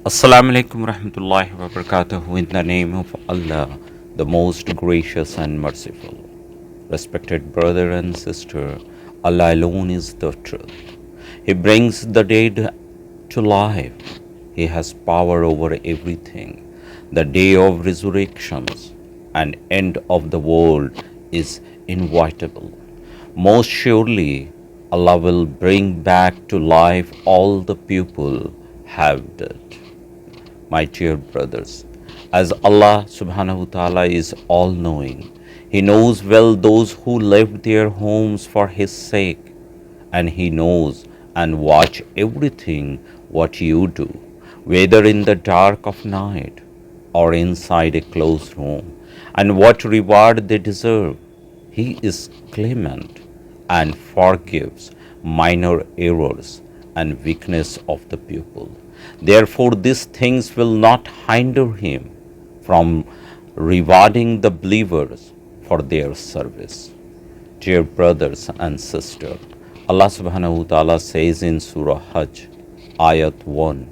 Assalamu alaikum rahmatullahi wa barakatuh. In the name of Allah, the most gracious and merciful. Respected brother and sister, Allah alone is the truth. He brings the dead to life. He has power over everything. The day of resurrections and end of the world is inevitable. Most surely, Allah will bring back to life all the people have dead. My dear brothers, as Allah subhanahu wa ta'ala is all knowing, He knows well those who left their homes for His sake, and He knows and watch everything what you do, whether in the dark of night or inside a closed room, and what reward they deserve. He is clement and forgives minor errors and weakness of the pupil. Therefore, these things will not hinder him from rewarding the believers for their service. Dear brothers and sisters, Allah subhanahu wa ta'ala says in Surah Hajj, Ayat 1,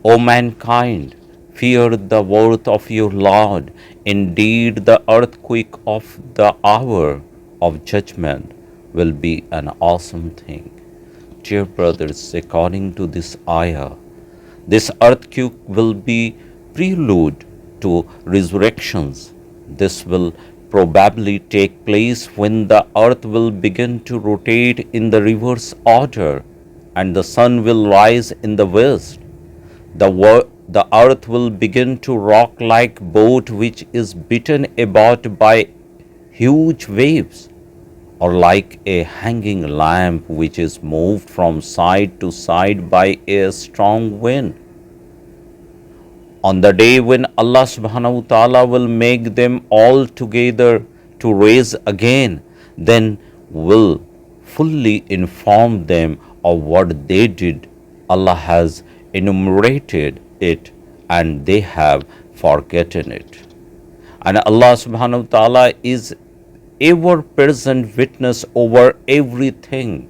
O mankind, fear the worth of your Lord. Indeed, the earthquake of the hour of judgment will be an awesome thing. Dear brothers, according to this ayah, this earthquake will be prelude to resurrections. This will probably take place when the earth will begin to rotate in the reverse order and the sun will rise in the west. The earth will begin to rock like boat which is beaten about by huge waves, or like a hanging lamp which is moved from side to side by a strong wind. On the day when Allah subhanahu wa ta'ala will make them all together to raise again, then will fully inform them of what they did. Allah has enumerated it and they have forgotten it. And Allah subhanahu wa ta'ala is ever present witness over everything.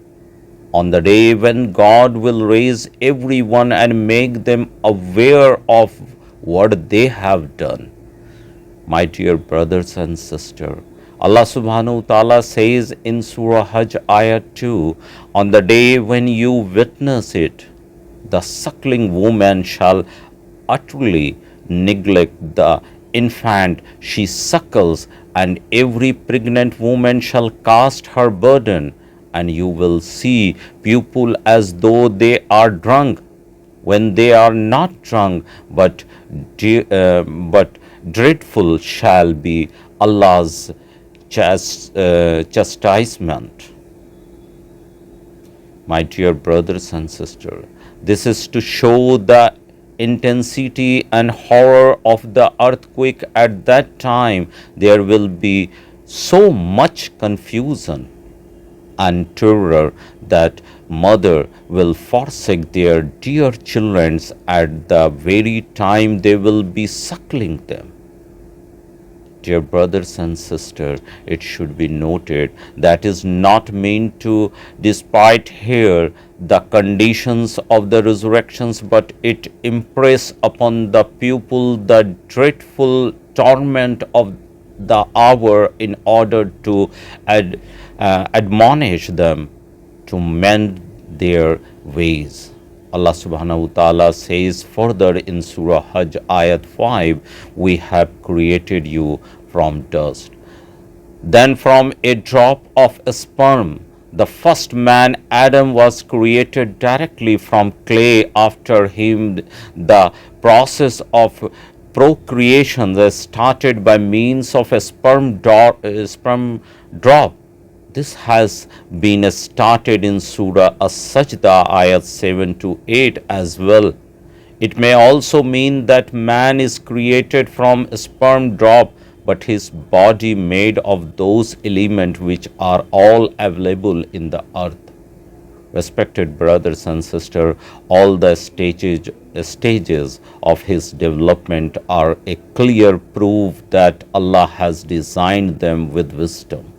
On the day when God will raise everyone and make them aware of what they have done. My dear brothers and sisters, Allah subhanahu wa ta'ala says in Surah Hajj ayat 2, on the day when you witness it, the suckling woman shall utterly neglect the infant she suckles, and every pregnant woman shall cast her burden, and you will see people as though they are drunk, when they are not drunk, but dreadful shall be Allah's chastisement. My dear brothers and sisters, this is to show the intensity and horror of the earthquake at that time. There will be so much confusion and terror that mother will forsake their dear children at the very time they will be suckling them. Dear brothers and sisters, it should be noted that is not meant to despite here the conditions of the resurrections, but it impress upon the pupil the dreadful torment of the hour in order to admonish them to mend their ways. Allah subhanahu wa ta'ala says further in Surah Hajj ayat 5, we have created you from dust. Then from a drop of sperm, the first man Adam was created directly from clay. After him, the process of procreation that started by means of a sperm drop. This has been started in Surah As-Sajda ayat 7 to 8 as well. It may also mean that man is created from a sperm drop, but his body made of those elements which are all available in the earth. Respected brothers and sisters, all the stages of his development are a clear proof that Allah has designed them with wisdom.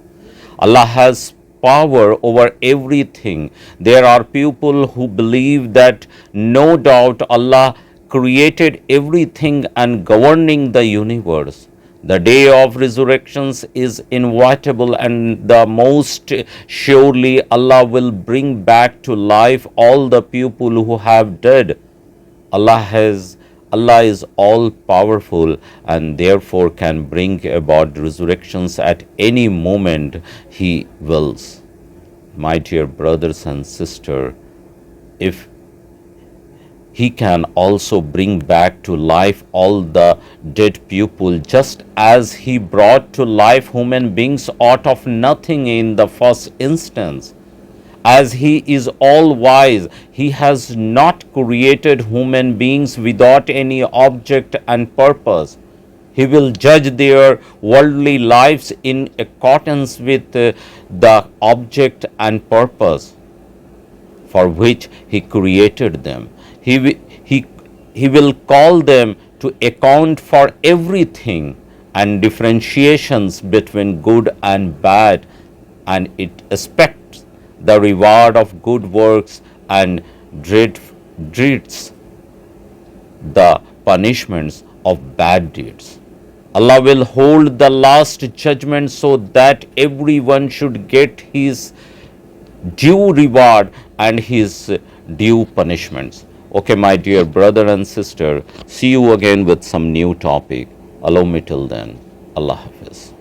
Allah has power over everything. There are people who believe that no doubt Allah created everything and governing the universe. The day of resurrections is inevitable, and the most surely Allah will bring back to life all the people who have died. Allah has Allah is all powerful and therefore can bring about resurrections at any moment He wills. My dear brothers and sisters, if He can also bring back to life all the dead people, just as He brought to life human beings out of nothing in the first instance. As He is all wise, He has not created human beings without any object and purpose. He will judge their worldly lives in accordance with the object and purpose for which He created them. He will call them to account for everything and differentiations between good and bad, and it expects the reward of good works and dreads the punishments of bad deeds. Allah will hold the last judgment so that everyone should get his due reward and his due punishments. Okay, my dear brother and sister, see you again with some new topic. Allow me till then. Allah Hafiz.